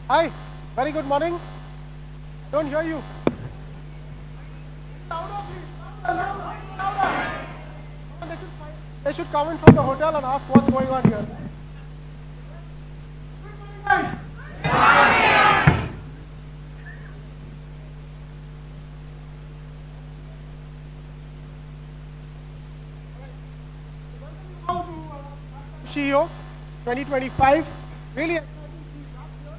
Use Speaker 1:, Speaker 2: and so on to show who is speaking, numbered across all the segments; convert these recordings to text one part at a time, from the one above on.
Speaker 1: Hi, very good morning. Don't hear you. They should come in from the hotel and ask what's going on here. SheEO 2025. Really exciting to be up here.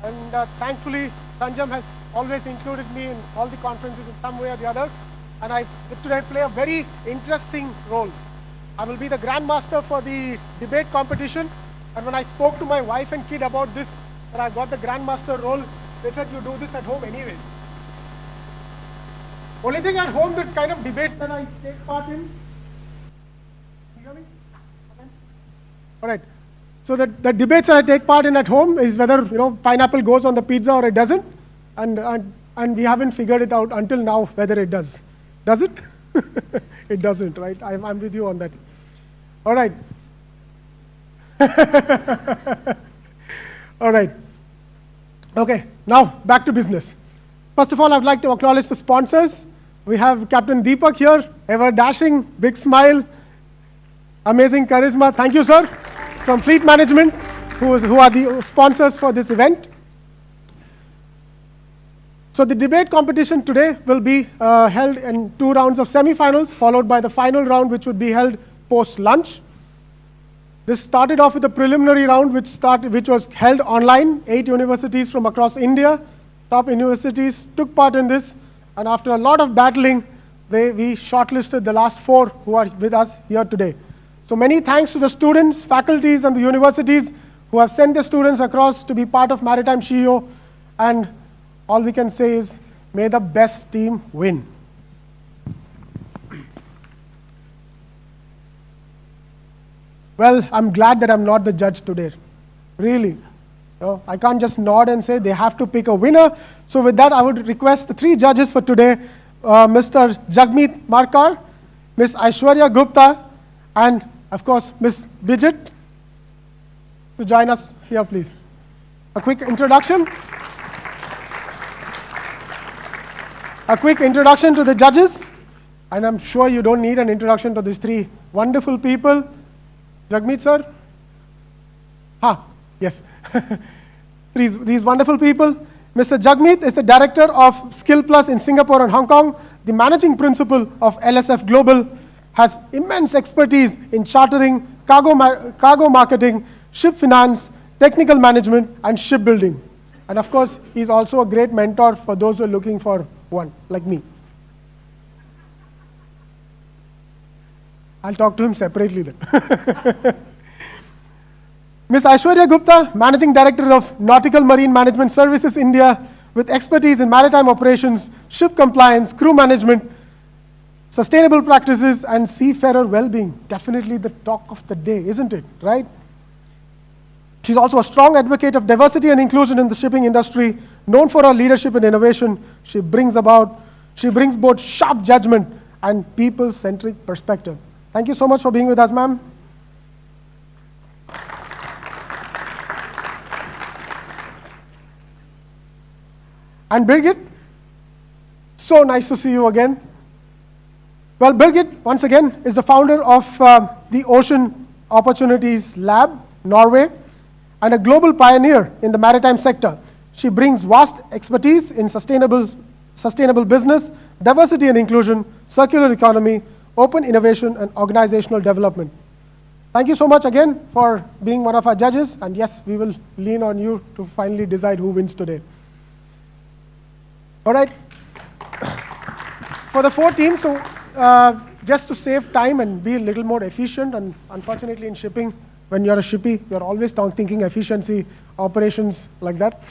Speaker 1: And thankfully, Sanjam has always included me in all the conferences in some way or the other. And I today play a very interesting role. I will be the grandmaster for the debate competition. And when I spoke to my wife and kid about this, that I got the grandmaster role, they said, you do this at home anyways. Only thing at home, the kind of debates that I take part in. You hear me? Okay. All right. So the debates that I take part in at home is whether pineapple goes on the pizza or it doesn't, and we haven't figured it out until now whether it does. Does it? It doesn't, right? I'm with you on that. All right. All right. Okay. Now back to business. First of all, I'd like to acknowledge the sponsors. We have Captain Deepak here, ever dashing, big smile, amazing charisma. Thank you, sir. From Fleet Management, who are the sponsors for this event. So the debate competition today will be held in 2 rounds of semifinals, followed by the final round, which would be held post-lunch. This started off with a preliminary round, which was held online. 8 universities from across India, top universities, took part in this. And after a lot of battling, we shortlisted the last 4 who are with us here today. So many thanks to the students, faculties, and the universities who have sent their students across to be part of Maritime SheEO. And all we can say is, may the best team win. Well, I'm glad that I'm not the judge today. Really. I can't just nod and say they have to pick a winner. So with that, I would request the 3 judges for today, Mr. Jagmeet Markar, Ms. Aishwarya Gupta, and of course, Ms. Bijit, to join us here, please. A quick introduction. A quick introduction to the judges. And I'm sure you don't need an introduction to these 3 wonderful people. Jagmeet, sir? Yes. These wonderful people. Mr. Jagmeet is the director of Skill Plus in Singapore and Hong Kong, the managing principal of LSF Global, has immense expertise in chartering, cargo marketing, ship finance, technical management, and shipbuilding. And of course, he's also a great mentor for those who are looking for one, like me. I'll talk to him separately then. Ms. Aishwarya Gupta, Managing Director of Nautical Marine Management Services India, with expertise in maritime operations, ship compliance, crew management, sustainable practices, and seafarer well-being. Definitely the talk of the day, isn't it, right? She's also a strong advocate of diversity and inclusion in the shipping industry. Known for her leadership and innovation, she brings both sharp judgment and people-centric perspective. Thank you so much for being with us, ma'am. And Birgit, so nice to see you again. Well, Birgit, once again, is the founder of the Ocean Opportunities Lab, Norway, and a global pioneer in the maritime sector. She brings vast expertise in sustainable business, diversity and inclusion, circular economy, open innovation, and organizational development. Thank you so much again for being one of our judges. And yes, we will lean on you to finally decide who wins today. All right. For the 4 teams, so just to save time and be a little more efficient, and unfortunately in shipping, when you're a shippy, you're always thinking efficiency, operations, like that.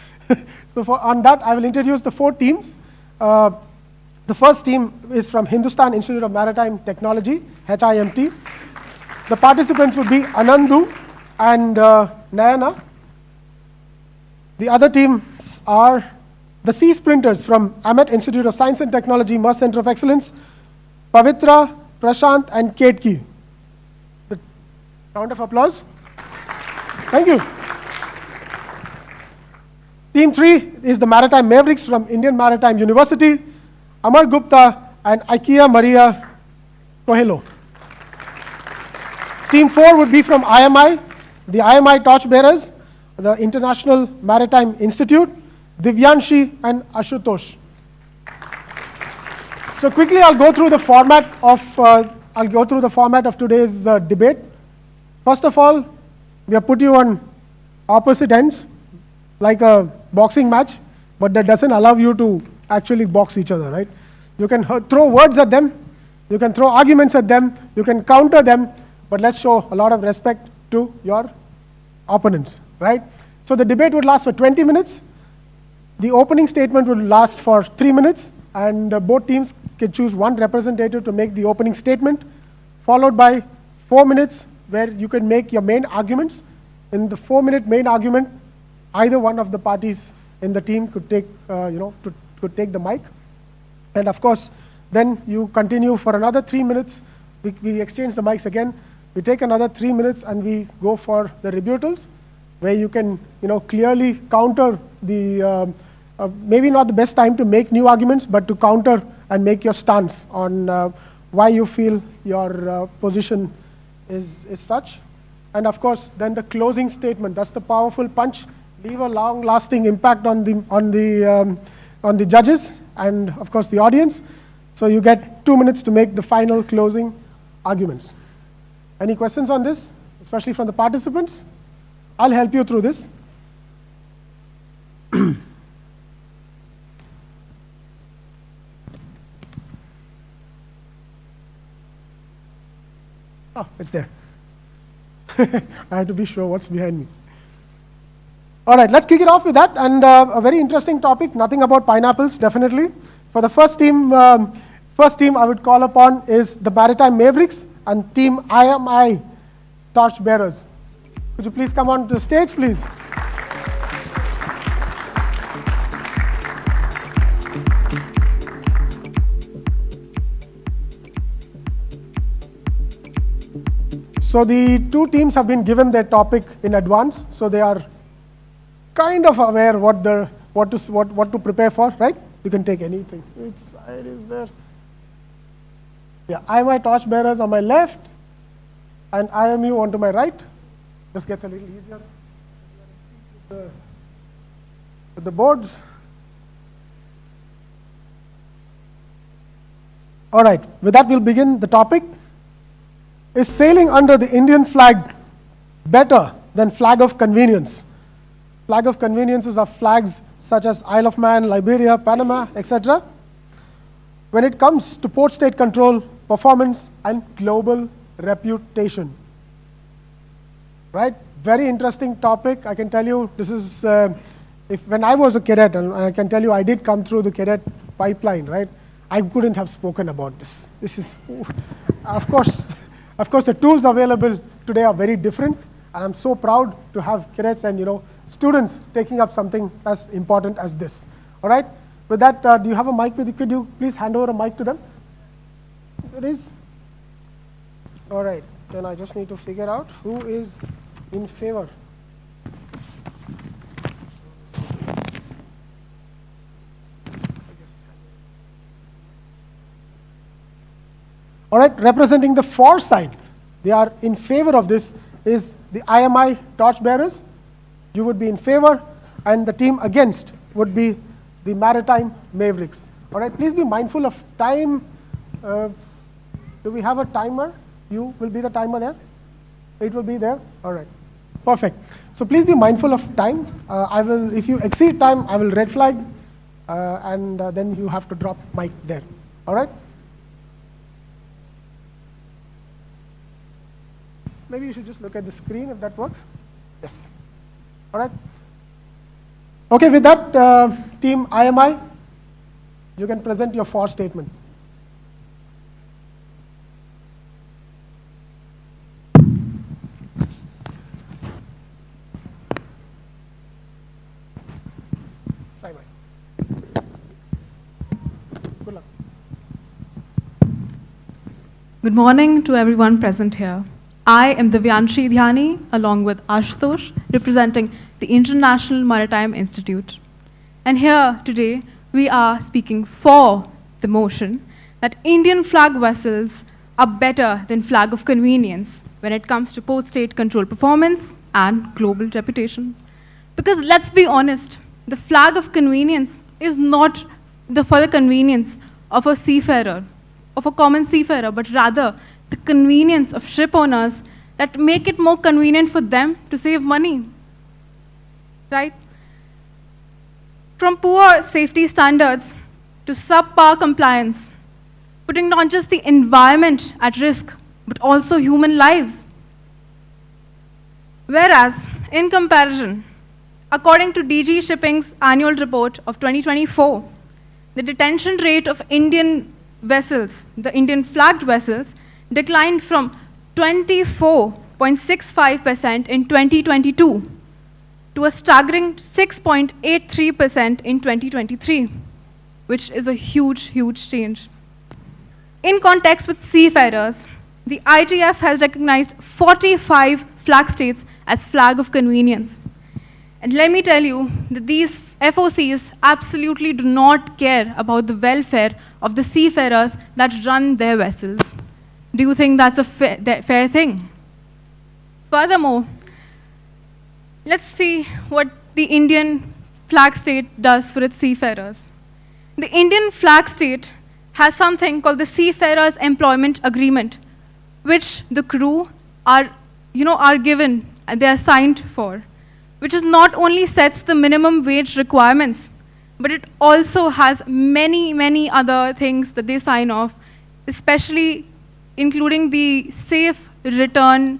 Speaker 1: So on that, I will introduce the 4 teams. The first team is from Hindustan Institute of Maritime Technology, HIMT. The participants would be Anandu and Nayana. The other teams are the Sea Sprinters from Amet Institute of Science and Technology, Merce Center of Excellence, Pavitra, Prashant, and Ketki. Round of applause. Thank you. Team 3 is the Maritime Mavericks from Indian Maritime University, Amar Gupta and Ikea Maria Coelho. Team 4 would be from IMI, the IMI torchbearers, the International Maritime Institute, Divyanshi and Ashutosh. So quickly, I'll go through the format of today's debate. First of all, we have put you on opposite ends, like a boxing match, but that doesn't allow you to actually box each other, right? You can throw words at them, you can throw arguments at them, you can counter them, but let's show a lot of respect to your opponents, right? So the debate would last for 20 minutes. The opening statement would last for 3 minutes, and both teams can choose one representative to make the opening statement, followed by 4 minutes where you can make your main arguments. In the 4-minute main argument, either one of the parties in the team could take, could take the mic. And of course, then you continue for another 3 minutes. We exchange the mics again. We take another 3 minutes and we go for the rebuttals, where you can, clearly counter the, maybe not the best time to make new arguments, but to counter and make your stance on why you feel your position is such. And of course, then the closing statement, that's the powerful punch, leave a long-lasting impact on the judges and of course the audience. So you get 2 minutes to make the final closing arguments. Any questions on this, especially from the participants? I'll help you through this. Oh, it's there. I have to be sure what's behind me. All right, let's kick it off with that. And a very interesting topic, nothing about pineapples, definitely. For the first team I would call upon is the Maritime Mavericks and Team IMI Torchbearers. Could you please come on to the stage, please? So the two teams have been given their topic in advance, so they are kind of aware what to prepare for, right? You can take anything. Which side is there? Yeah, IMI torchbearers on my left, and IMU onto my right. This gets a little easier with the boards. All right, with that we'll begin the topic. Is sailing under the Indian flag better than flag of convenience? Flag of conveniences are flags such as Isle of Man, Liberia, Panama, etc. When it comes to port state control, performance, and global reputation. Right? Very interesting topic. I can tell you this is, when I was a cadet, and I can tell you I did come through the cadet pipeline, right? I couldn't have spoken about this. This is, of course, the tools available today are very different, and I'm so proud to have cadets and students taking up something as important as this. All right. With that, do you have a mic with you? Could you please hand over a mic to them? It is. All right. Then I just need to figure out who is in favor. All right, representing the for side, they are in favor of this, is the IMI torchbearers. You would be in favor, and the team against would be the Maritime Mavericks. All right, please be mindful of time. Do we have a timer? You will be the timer there? It will be there? All right, perfect. So please be mindful of time. If you exceed time, I will red flag, and then you have to drop mic there. All right? Maybe you should just look at the screen if that works. Yes. All right. Okay, with that, team IMI, you can present your for statement. Try mine. Good luck.
Speaker 2: Good morning to everyone present here. I am Divyanshi along with Ashutosh, representing the International Maritime Institute. And here today, we are speaking for the motion that Indian flag vessels are better than flag of convenience when it comes to port state control performance and global reputation. Because let's be honest, the flag of convenience is not for the convenience of a seafarer, of a common seafarer, but rather the convenience of ship owners that make it more convenient for them to save money, right? From poor safety standards to subpar compliance, putting not just the environment at risk, but also human lives. Whereas, in comparison, according to DG Shipping's annual report of 2024, the detention rate of Indian vessels, the Indian flagged vessels, declined from 24.65% in 2022 to a staggering 6.83% in 2023, which is a huge, huge change. In context with seafarers, the ITF has recognized 45 flag states as flag of convenience. And let me tell you that these FOCs absolutely do not care about the welfare of the seafarers that run their vessels. Do you think that's a fair thing? Furthermore, let's see what the Indian flag state does for its seafarers. The Indian flag state has something called the Seafarers Employment Agreement, which the crew are given and they are signed for, which is not only sets the minimum wage requirements, but it also has many, many other things that they sign off, especially including the safe return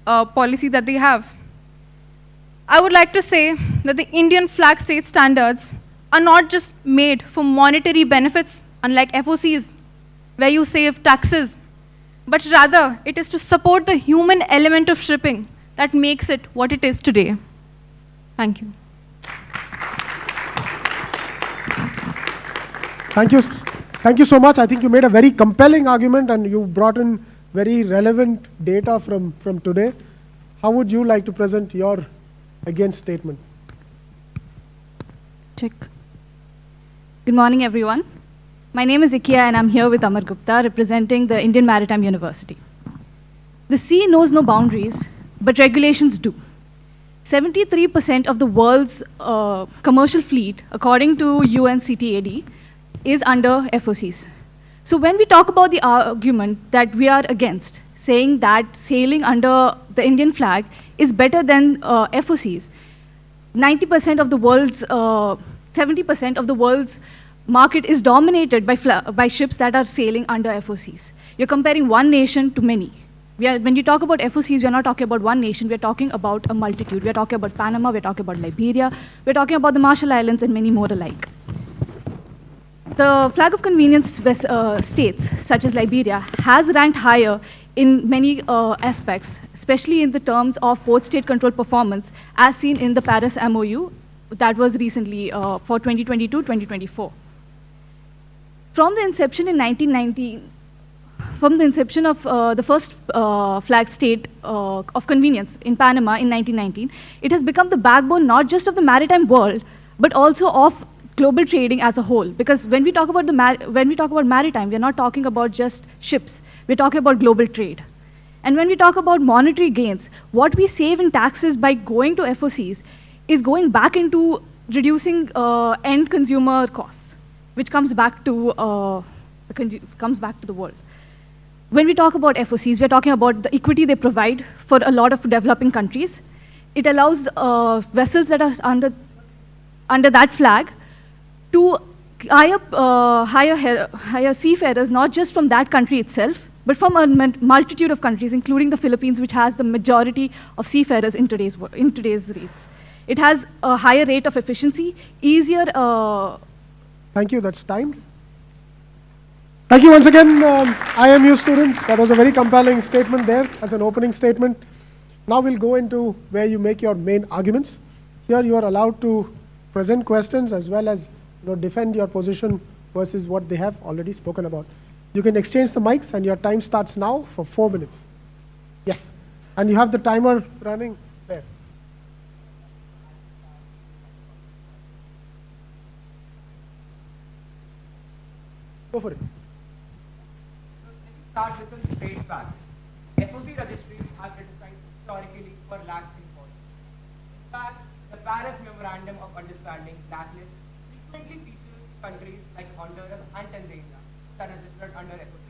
Speaker 2: policy that they have. I would like to say that the Indian flag state standards are not just made for monetary benefits, unlike FOCs, where you save taxes, but rather it is to support the human element of shipping that makes it what it is today. Thank you.
Speaker 1: Thank you so much. I think you made a very compelling argument and you brought in very relevant data from today. How would you like to present your against statement?
Speaker 3: Check. Good morning, everyone. My name is Ikia and I'm here with Amar Gupta, representing the Indian Maritime University. The sea knows no boundaries, but regulations do. 73% of the world's commercial fleet, according to UNCTAD, is under FOCs. So when we talk about the argument that we are against, saying that sailing under the Indian flag is better than FOCs, 90% of the world's, 70% of the world's market is dominated by ships that are sailing under FOCs. You're comparing one nation to many. When you talk about FOCs, we're not talking about one nation, we're talking about a multitude. We're talking about Panama, we're talking about Liberia, we're talking about the Marshall Islands and many more alike. The flag of convenience states, such as Liberia, has ranked higher in many aspects, especially in the terms of port state control performance, as seen in the Paris MOU that was recently for 2022-2024. From the inception in 1919, from the inception of the first flag state of convenience in Panama in 1919, it has become the backbone not just of the maritime world, but also of global trading as a whole. Because when we talk about maritime, we're not talking about just ships. We're talking about global trade. And when we talk about monetary gains, what we save in taxes by going to FOCs is going back into reducing end consumer costs, which comes back to the world. When we talk about FOCs, we're talking about the equity they provide for a lot of developing countries. It allows vessels that are under that flag to hire seafarers, not just from that country itself, but from a multitude of countries, including the Philippines, which has the majority of seafarers in today's rates. It has a higher rate of efficiency, easier.
Speaker 1: Thank you, that's time. Thank you once again, IMU students. That was a very compelling statement there as an opening statement. Now we'll go into where you make your main arguments. Here you are allowed to present questions as well as defend your position versus what they have already spoken about. You can exchange the mics and your time starts now for 4 minutes. Yes, and you have the timer running there. Go for it.
Speaker 4: Start with some straight facts. FOC registries are criticized historically for laxing policy. In fact, the Paris Memorandum of Understanding blacklist frequently features countries like Honduras and Tanzania that are registered under FOC.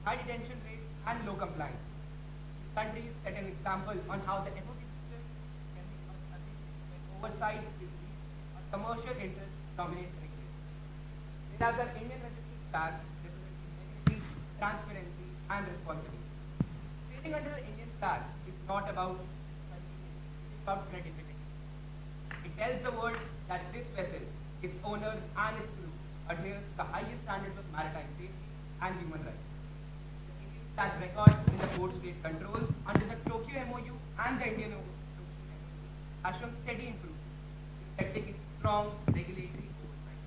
Speaker 4: High detention rates and low compliance. These countries set an example on how the FOC system can be abused when oversight is weak or commercial interests dominate regulation. Whereas our Indian registered flags represent integrity, transparency, and responsibility. Sailing under the Indian flag is not about convenience, it is about credibility. It tells the world that this vessel, its owner, and its crew adheres to the highest standards of maritime safety and human rights. The Indian flag record in the port state controls under the Tokyo MOU and the Indian MOU has shown steady improvement, reflecting its strong regulatory oversight.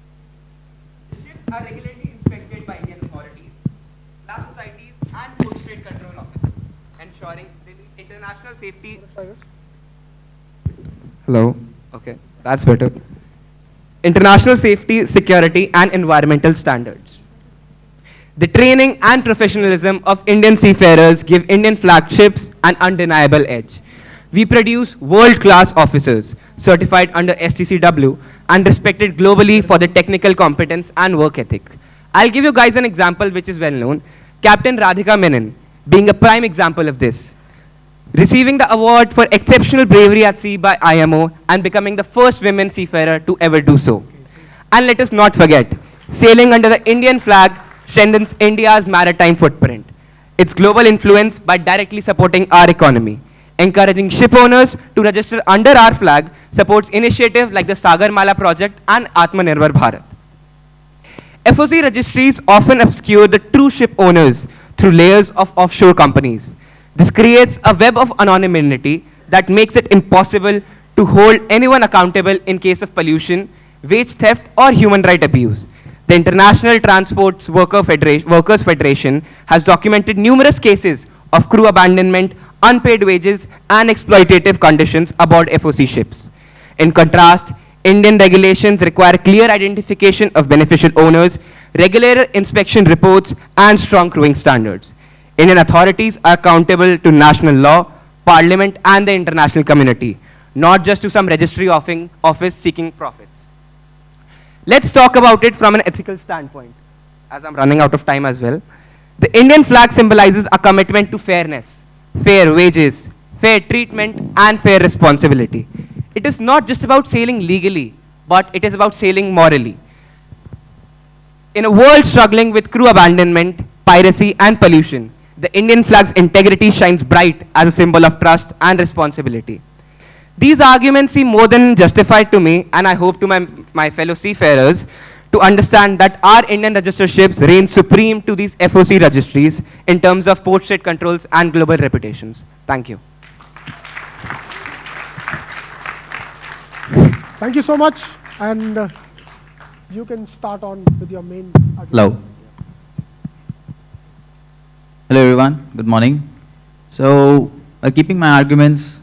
Speaker 4: The ships are regularly inspected by Indian authorities, class societies, and port state control officers, ensuring they meet international safety. Hello. Okay, that's better. International safety, security, and environmental standards. The training and professionalism of Indian seafarers give Indian flagships an undeniable edge. We produce world-class officers certified under STCW and respected globally for their technical competence and work ethic. I'll give you guys an example which is well known. Captain Radhika Menon being a prime example of this. Receiving the award for exceptional bravery at sea by IMO and becoming the first women seafarer to ever do so. And let us not forget, sailing under the Indian flag strengthens India's maritime footprint, its global influence by directly supporting our economy. Encouraging ship owners to register under our flag supports initiatives like the Sagar Mala project and Atmanirbhar Bharat. FOC registries often obscure the true ship owners through layers of offshore companies. This creates a web of anonymity that makes it impossible to hold anyone accountable in case of pollution, wage theft, or human right abuse. The International Transport Workers Federation has documented numerous cases of crew abandonment, unpaid wages, and exploitative conditions aboard FOC ships. In contrast, Indian regulations require clear identification of beneficial owners, regular inspection reports, and strong crewing standards. Indian authorities are accountable to national law, parliament, and the international community, not just to some registry office seeking profits. Let's talk about it from an ethical standpoint, as I'm running out of time as well. The Indian flag symbolizes a commitment to fairness, fair wages, fair treatment, and fair responsibility. It is not just about sailing legally, but it is about sailing morally. In a world struggling with crew abandonment, piracy, and pollution, the Indian flag's integrity shines bright as a symbol of trust and responsibility. These arguments seem more than justified to me, and I hope to my fellow seafarers to understand that our Indian registered ships reign supreme to these FOC registries in terms of port state controls and global reputations. Thank you.
Speaker 1: Thank you so much, and you can start on with your main argument.
Speaker 5: Hello. Hello everyone, good morning. So, keeping my arguments,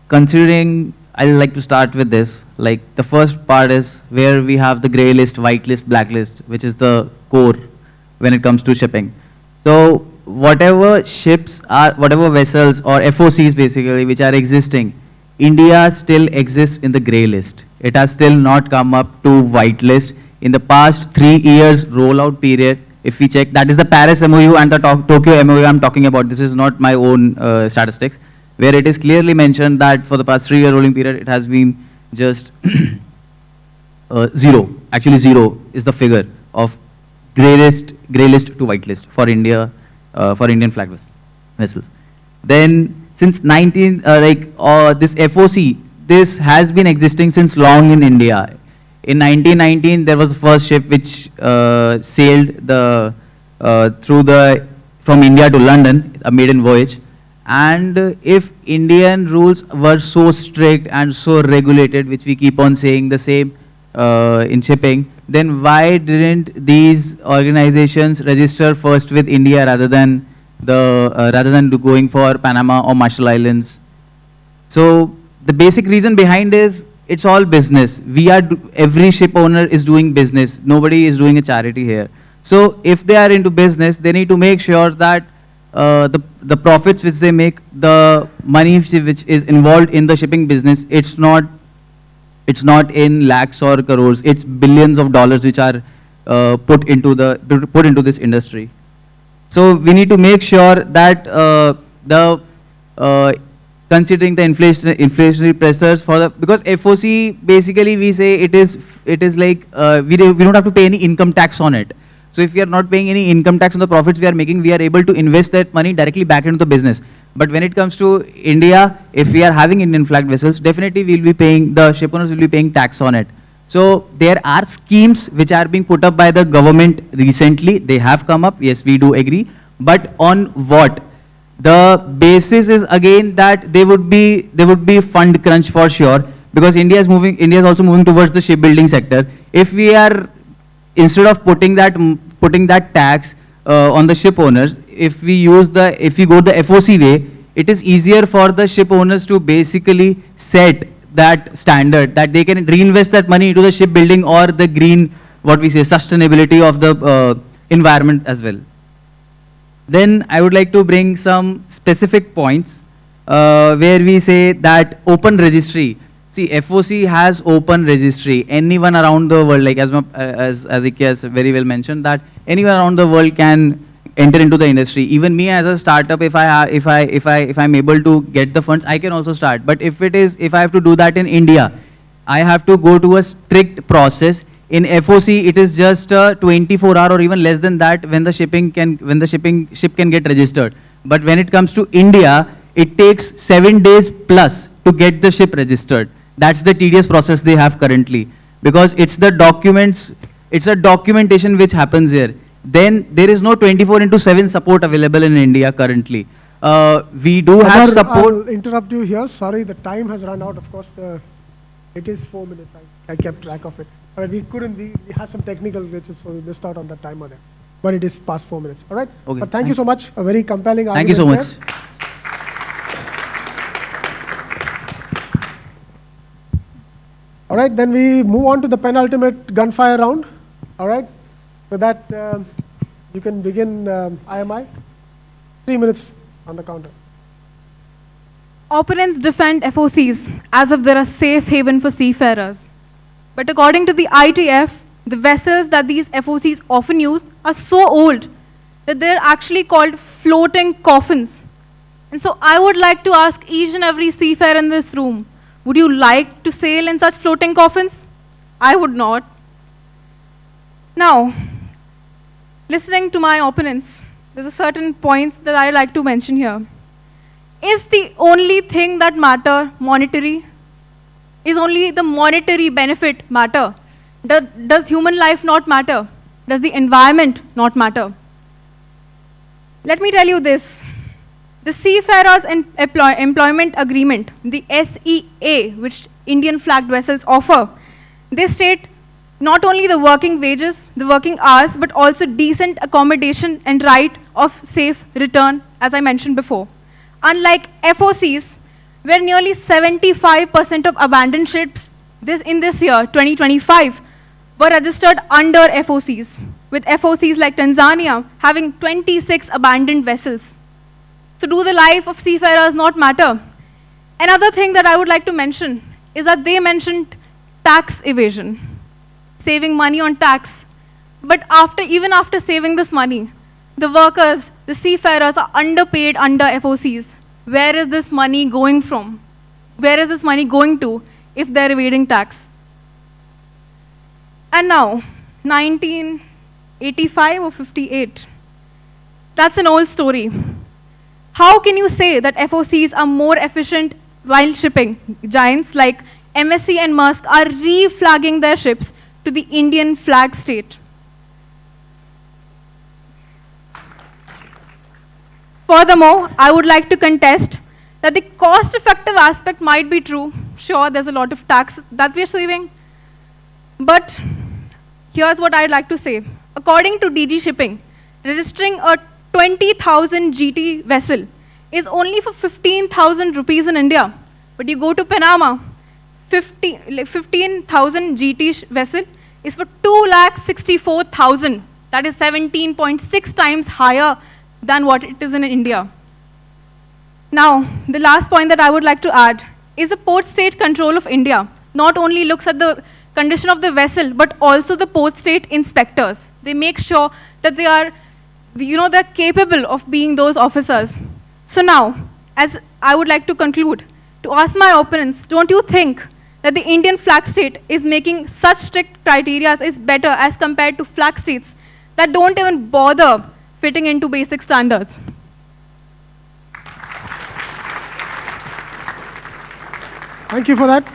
Speaker 5: considering, I'd like to start with this. Like, the first part is where we have the grey list, white list, black list, which is the core when it comes to shipping. So, whatever ships are, whatever vessels or FOCs basically, which are existing, India still exists in the grey list. It has still not come up to white list. In the past 3 years rollout period, if we check, that is the Paris MOU and the Tokyo MOU I'm talking about. This is not my own statistics, where it is clearly mentioned that for the past 3 year rolling period, it has been just zero. Actually, zero is the figure of grey list to white list for India, for Indian flag vessels. Then, since this FOC, this has been existing since long in India. In 1919, there was the first ship which sailed from India to London, a maiden voyage. And if Indian rules were so strict and so regulated, which we keep on saying the same in shipping, then why didn't these organizations register first with India rather than going for Panama or Marshall Islands? So the basic reason behind is it's all business. Every ship owner is doing business. Nobody is doing a charity here. So if they are into business, they need to make sure that the profits which they make, the money which is involved in the shipping business, it's not in lakhs or crores. It's billions of dollars which are put into this industry. So we need to make sure that considering the inflationary pressures because FOC basically we say it is like we don't have to pay any income tax on it. So if we are not paying any income tax on the profits we are making, we are able to invest that money directly back into the business. But when it comes to India, if we are having Indian flagged vessels, definitely the ship owners will be paying tax on it. So there are schemes which are being put up by the government recently. They have come up. Yes, we do agree. But on what? The basis is again that there would be fund crunch for sure, because India is also moving towards the shipbuilding sector. If we are, instead of putting that tax on the ship owners, if we go the FOC way, it is easier for the ship owners to basically set that standard that they can reinvest that money into the shipbuilding or the green, what we say, sustainability of the environment as well. Then I would like to bring some specific points where we say that open registry. See, FOC has open registry. Anyone around the world, like as Ikya has very well mentioned, that anyone around the world can enter into the industry. Even me as a startup, if I'm able to get the funds, I can also start. But if I have to do that in India, I have to go to a strict process. In FOC, it is just 24-hour or even less than that when the ship can get registered. But when it comes to India, it takes 7 days plus to get the ship registered. That's the tedious process they have currently, because it's the documents, it's a documentation which happens here. Then there is no 24/7 support available in India currently. We do have support.
Speaker 1: I'll interrupt you here. Sorry, the time has run out. Of course, it is 4 minutes. I kept track of it. But we had some technical glitches, so we missed out on the timer there. But it is past 4 minutes. All right?
Speaker 5: Okay.
Speaker 1: But thank you so much. A very compelling
Speaker 5: argument. Thank you so much.
Speaker 1: All right, then we move on to the penultimate gunfire round. All right? With that, you can begin IMI. 3 minutes on the counter.
Speaker 2: Opponents defend FOCs as if they're a safe haven for seafarers. But according to the ITF, the vessels that these FOCs often use are so old that they're actually called floating coffins. And so I would like to ask each and every seafarer in this room, would you like to sail in such floating coffins? I would not. Now, listening to my opponents, there's a certain points that I like to mention here. Is the only thing that matter monetary? Is only the monetary benefit matter? Does human life not matter? Does the environment not matter? Let me tell you this. The Seafarers Employment Agreement, the SEA, which Indian flagged vessels offer, they state not only the working wages, the working hours, but also decent accommodation and right of safe return, as I mentioned before. Unlike FOCs, where nearly 75% of abandoned ships in this year, 2025, were registered under FOCs, with FOCs like Tanzania having 26 abandoned vessels. So do the life of seafarers not matter? Another thing that I would like to mention is that they mentioned tax evasion, saving money on tax. But even after saving this money, the workers, the seafarers are underpaid under FOCs. Where is this money going from? Where is this money going to if they're evading tax? And now, 1985 or 58, that's an old story. How can you say that FOCs are more efficient while shipping? Giants like MSC and Maersk are reflagging their ships to the Indian flag state. Furthermore, I would like to contest that the cost-effective aspect might be true. Sure, there's a lot of tax that we're saving. But here's what I'd like to say. According to DG Shipping, registering a 20,000 GT vessel is only for 15,000 rupees in India. But you go to Panama, 15,000 GT vessel is for 2,64,000. That is 17.6 times higher than what it is in India. Now, the last point that I would like to add is the Port State Control of India not only looks at the condition of the vessel, but also the Port State inspectors. They make sure that they are, they're capable of being those officers. So now, as I would like to conclude, to ask my opponents, don't you think that the Indian flag state is making such strict criteria is better as compared to flag states that don't even bother fitting into basic standards?
Speaker 1: Thank you for that.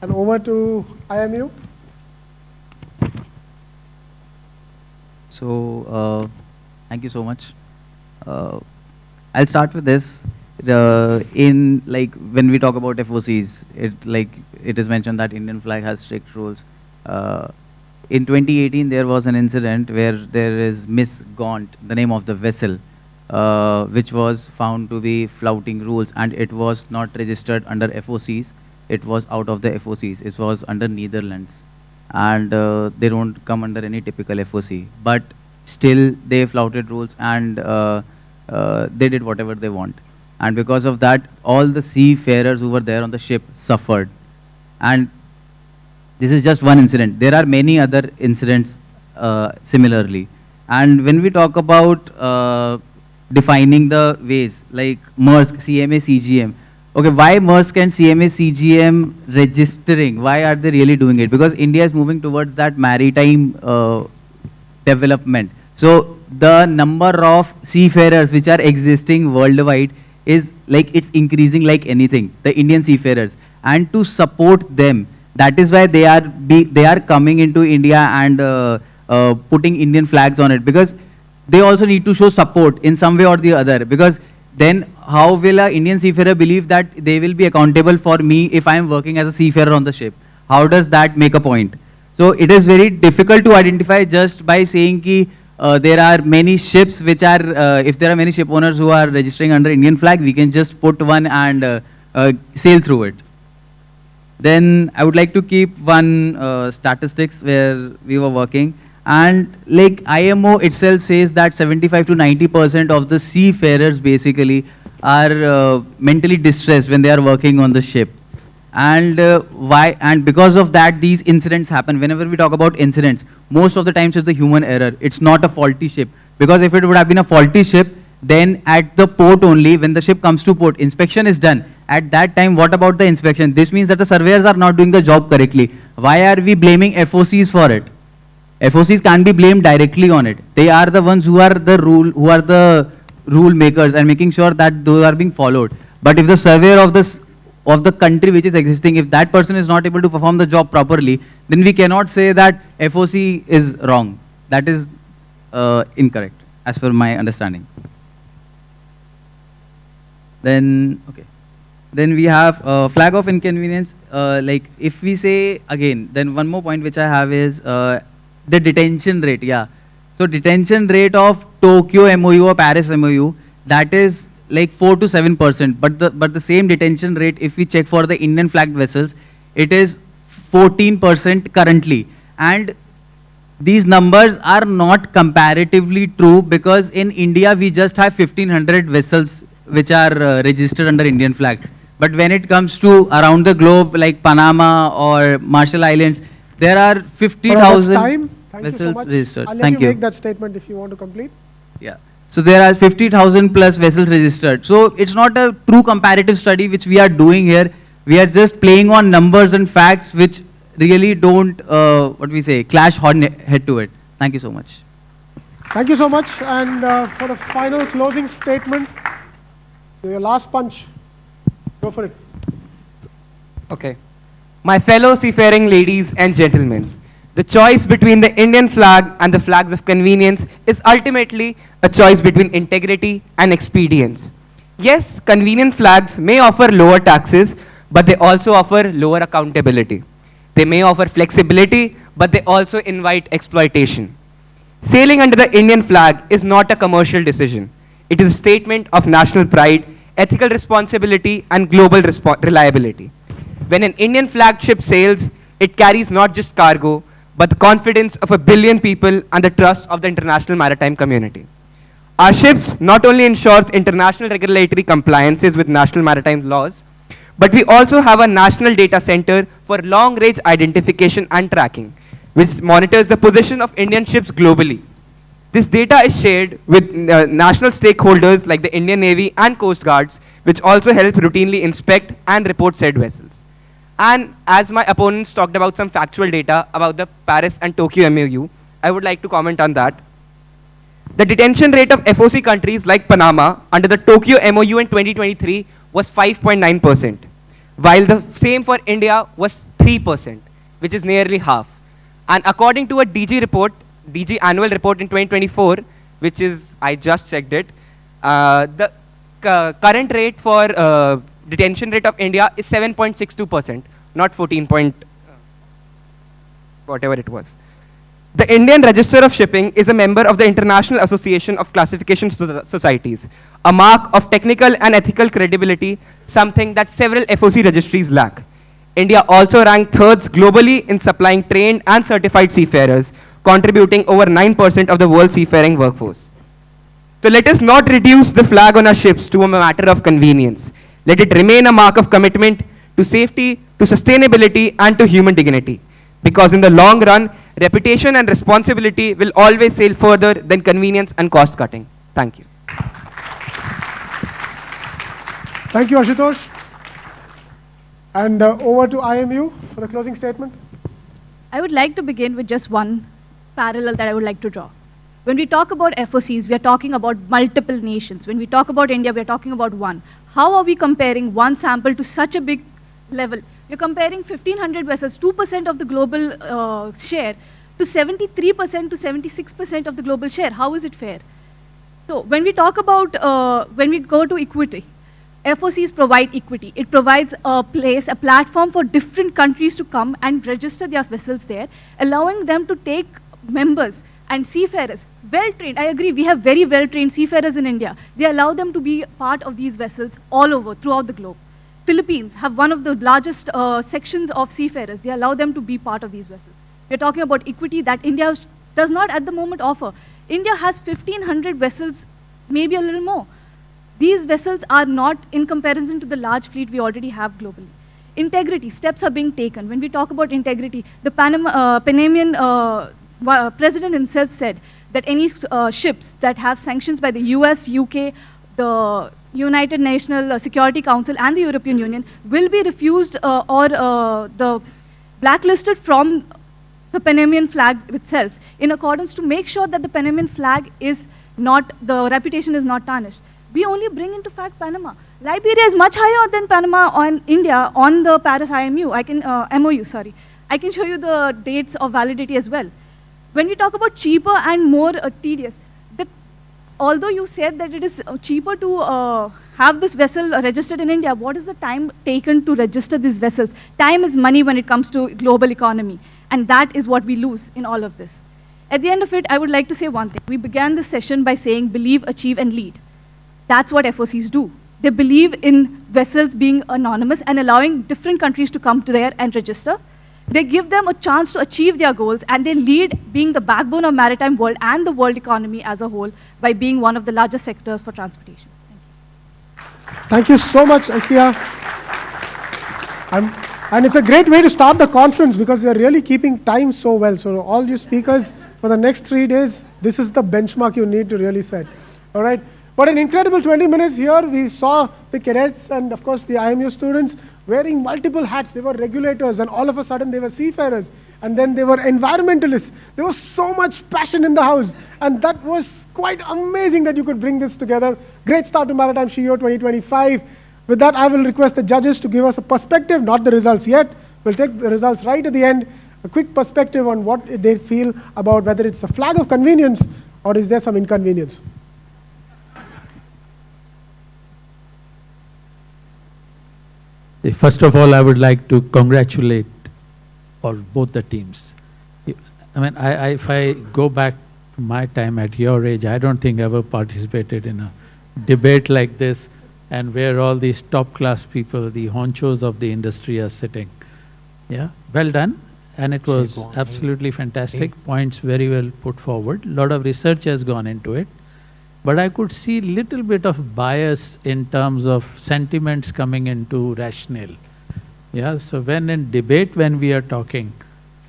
Speaker 1: And over to IMU.
Speaker 5: So, thank you so much. I'll start with this. When we talk about FOCs, it is mentioned that Indian flag has strict rules. In 2018, there was an incident where there is Miss Gaunt, the name of the vessel, which was found to be flouting rules, and it was not registered under FOCs. It was out of the FOCs. It was under Netherlands, and they don't come under any typical FOC. But still, they flouted rules, and they did whatever they want. And because of that, all the seafarers who were there on the ship suffered. And this is just one incident. There are many other incidents similarly. And when we talk about defining the ways, like Maersk, CMA, CGM, okay, why Maersk and CMA, CGM registering? Why are they really doing it? Because India is moving towards that maritime development. So the number of seafarers which are existing worldwide is it's increasing like anything, the Indian seafarers. And to support them, that is why they are coming into India and putting Indian flags on it, because they also need to show support in some way or the other. Because then how will an Indian seafarer believe that they will be accountable for me if I am working as a seafarer on the ship? How does that make a point? So it is very difficult to identify just by saying ki there are many ships which are, if there are many ship owners who are registering under Indian flag, we can just put one and sail through it. Then I would like to keep one statistics where we were working. And IMO itself says that 75 to 90% of the seafarers basically are mentally distressed when they are working on the ship. And why? And because of that, these incidents happen. Whenever we talk about incidents, most of the times it's the human error. It's not a faulty ship. Because if it would have been a faulty ship, then at the port only, when the ship comes to port, inspection is done. At that time, what about the inspection? This means that the surveyors are not doing the job correctly. Why are we blaming FOCs for it? FOCs can't be blamed directly on it. They are the ones who are the rule makers and making sure that those are being followed. But if the surveyor of the country which is existing, if that person is not able to perform the job properly, then we cannot say that FOC is wrong. That is incorrect, as per my understanding. Then, okay. Then we have flag of inconvenience. If we say again, then one more point which I have is the detention rate. Yeah. So detention rate of Tokyo MOU or Paris MOU, that is 4 to 7%. But the same detention rate, if we check for the Indian flagged vessels, it is 14% currently. And these numbers are not comparatively true, because in India we just have 1,500 vessels which are registered under Indian flag. But when it comes to around the globe, like Panama or Marshall Islands, there are 50,000 vessels registered.
Speaker 1: I'll let you make that statement if you want to complete.
Speaker 5: Yeah. So there are 50,000 plus vessels registered. So it's not a true comparative study which we are doing here. We are just playing on numbers and facts which really don't, clash head to it. Thank you so much.
Speaker 1: Thank you so much. And for the final closing statement, your last punch. Go for it.
Speaker 4: Okay. My fellow seafaring ladies and gentlemen, the choice between the Indian flag and the flags of convenience is ultimately a choice between integrity and expedience. Yes, convenient flags may offer lower taxes, but they also offer lower accountability. They may offer flexibility, but they also invite exploitation. Sailing under the Indian flag is not a commercial decision. It is a statement of national pride, ethical responsibility, and global reliability. When an Indian flagship sails, it carries not just cargo, but the confidence of 1 billion people and the trust of the international maritime community. Our ships not only ensures international regulatory compliances with national maritime laws, but we also have a national data center for long-range identification and tracking, which monitors the position of Indian ships globally. This data is shared with national stakeholders like the Indian Navy and Coast Guards, which also help routinely inspect and report said vessels. And as my opponents talked about some factual data about the Paris and Tokyo MOU, I would like to comment on that. The detention rate of FOC countries like Panama under the Tokyo MOU in 2023 was 5.9%, while the same for India was 3%, which is nearly half. And according to a DG annual report in 2024, which is, I just checked it, the current rate for detention rate of India is 7.62%, not 14 point, whatever it was. The Indian Register of Shipping is a member of the International Association of Classification Societies, a mark of technical and ethical credibility, something that several FOC registries lack. India also ranked third globally in supplying trained and certified seafarers, contributing over 9% of the world's seafaring workforce. So let us not reduce the flag on our ships to a matter of convenience. Let it remain a mark of commitment to safety, to sustainability, and to human dignity. Because in the long run, reputation and responsibility will always sail further than convenience and cost cutting. Thank you.
Speaker 1: Thank you, Ashutosh. And over to IMU for the closing statement.
Speaker 3: I would like to begin with just one parallel that I would like to draw. When we talk about FOCs, we are talking about multiple nations. When we talk about India, we are talking about one. How are we comparing one sample to such a big level? You're comparing 1,500 vessels, 2% of the global share, to 73% to 76% of the global share. How is it fair? So when we talk about, when we go to equity, FOCs provide equity. It provides a place, a platform for different countries to come and register their vessels there, allowing them to take members and seafarers, well-trained. I agree, we have very well-trained seafarers in India. They allow them to be part of these vessels all over, throughout the globe. Philippines have one of the largest sections of seafarers. They allow them to be part of these vessels. We're talking about equity that India does not at the moment offer. India has 1,500 vessels, maybe a little more. These vessels are not in comparison to the large fleet we already have globally. Integrity, steps are being taken. When we talk about integrity, the Panamanian president himself said that any ships that have sanctions by the US, UK, the United Nations Security Council and the European Union will be refused or the blacklisted from the Panamanian flag itself in accordance to make sure that the Panamanian flag is not, the reputation is not tarnished. We only bring into fact Panama. Liberia is much higher than Panama on India on the Paris MOU. I can show you the dates of validity as well. When we talk about cheaper and more tedious, although you said that it is cheaper to have this vessel registered in India, what is the time taken to register these vessels? Time is money when it comes to global economy, and that is what we lose in all of this. At the end of it, I would like to say one thing. We began this session by saying believe, achieve, and lead. That's what FOCs do. They believe in vessels being anonymous and allowing different countries to come to there and register. They give them a chance to achieve their goals, and they lead being the backbone of maritime world and the world economy as a whole by being one of the largest sectors for transportation.
Speaker 1: Thank you so much, Akia. And it's a great way to start the conference because they're really keeping time so well. So all you speakers, for the next 3 days, this is the benchmark you need to really set. All right? But an incredible 20 minutes here. We saw the cadets and, of course, the IMU students wearing multiple hats. They were regulators, and all of a sudden they were seafarers, and then they were environmentalists. There was so much passion in the house, and that was quite amazing that you could bring this together. Great start to Maritime SheEO 2025. With that, I will request the judges to give us a perspective, not the results yet. We'll take the results right at the end, a quick perspective on what they feel about whether it's a flag of convenience or is there some inconvenience.
Speaker 6: First of all, I would like to congratulate both the teams. I mean, if I go back to my time at your age, I don't think I ever participated in a debate like this and where all these top-class people, the honchos of the industry are sitting. Yeah, well done. And it was absolutely fantastic. Points very well put forward. A lot of research has gone into it. But I could see little bit of bias in terms of sentiments coming into rationale. Yeah, so when in debate, when we are talking,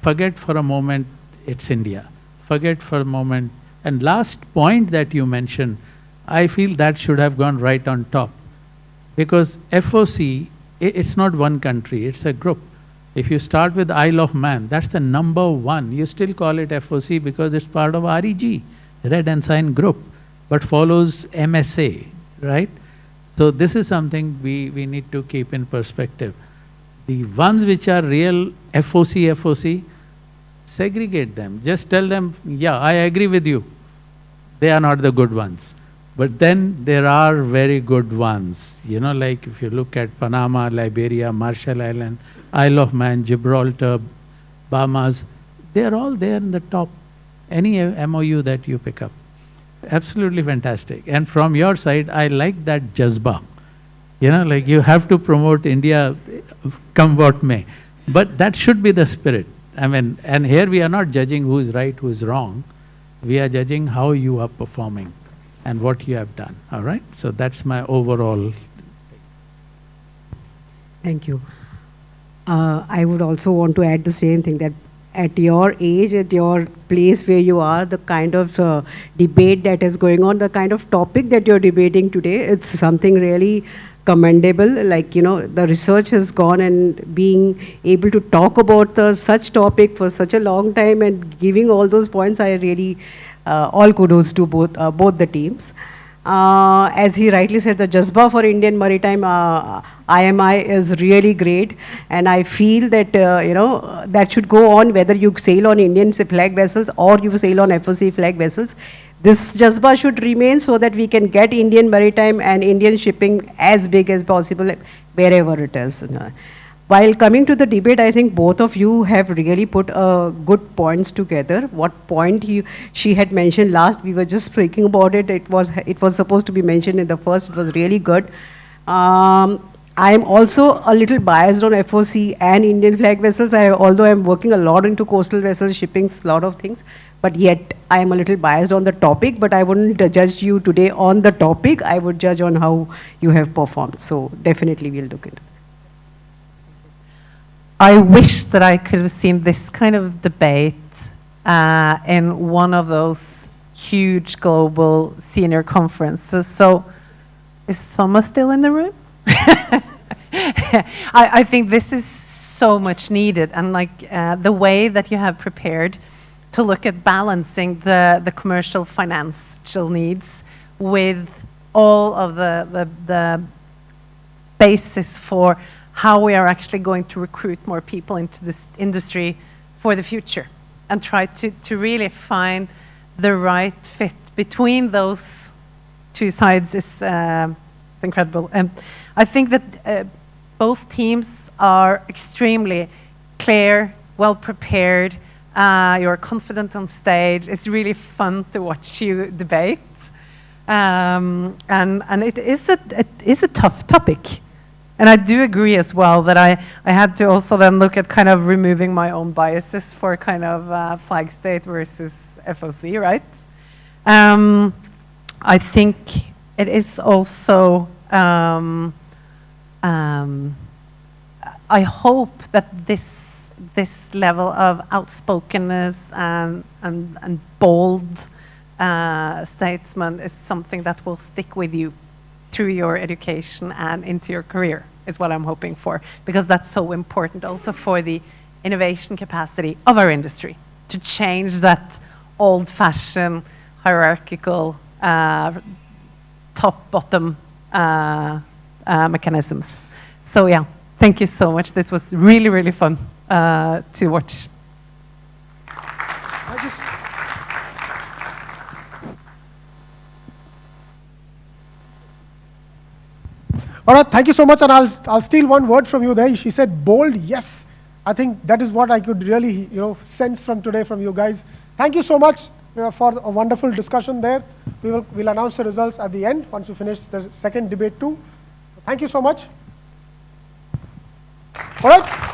Speaker 6: forget for a moment it's India. Forget for a moment. And last point that you mentioned, I feel that should have gone right on top. Because FOC, it's not one country, it's a group. If you start with Isle of Man, that's the #1. You still call it FOC because it's part of REG, Red Ensign Group, but follows MSA, right? So this is something we need to keep in perspective. The ones which are real FOC, segregate them. Just tell them, yeah, I agree with you. They are not the good ones. But then there are very good ones. You know, like if you look at Panama, Liberia, Marshall Island, Isle of Man, Gibraltar, Bahamas, they are all there in the top. Any MOU that you pick up. Absolutely fantastic. And from your side, I like that jazba. You know, like you have to promote India, come what may. But that should be the spirit. I mean, and here we are not judging who is right, who is wrong. We are judging how you are performing and what you have done, all right? So that's my overall.
Speaker 7: Thank you. I would also want to add the same thing, that at your age, at your place where you are, the kind of debate that is going on, the kind of topic that you're debating today, it's something really commendable. Like, you know, the research has gone, and being able to talk about such topic for such a long time and giving all those points, I really, all kudos to both the teams. As he rightly said, the Jazba for Indian Maritime IMI is really great, and I feel that you know, that should go on whether you sail on Indian flag vessels or you sail on FOC flag vessels. This Jazba should remain so that we can get Indian maritime and Indian shipping as big as possible wherever it is. While coming to the debate, I think both of you have really put good points together. What point she had mentioned last, we were just speaking about it. It was supposed to be mentioned in the first. It was really good. I am also a little biased on FOC and Indian flag vessels. Although I'm working a lot into coastal vessels, shipping, a lot of things, but yet I am a little biased on the topic. But I wouldn't judge you today on the topic. I would judge on how you have performed. So definitely we'll look into it.
Speaker 8: I wish that I could have seen this kind of debate in one of those huge global senior conferences. So, is Thomas still in the room? I think this is so much needed, and like the way that you have prepared to look at balancing the commercial financial needs with all of the basis for how we are actually going to recruit more people into this industry for the future, and try to really find the right fit between those two sides is incredible. I think that both teams are extremely clear, well prepared. You're confident on stage. It's really fun to watch you debate, and it is a tough topic. And I do agree as well that I had to also then look at kind of removing my own biases for kind of flag state versus FOC, right? I think it is also, I hope that this level of outspokenness and bold statesman is something that will stick with you through your education and into your career, is what I'm hoping for, because that's so important also for the innovation capacity of our industry, to change that old-fashioned hierarchical top-bottom mechanisms. So yeah, thank you so much. This was really, really fun to watch.
Speaker 1: All right, thank you so much, and I'll steal one word from you there. She said bold, yes. I think that is what I could really, sense from today from you guys. Thank you so much for a wonderful discussion there. We'll announce the results at the end once we finish the second debate too. Thank you so much. All right.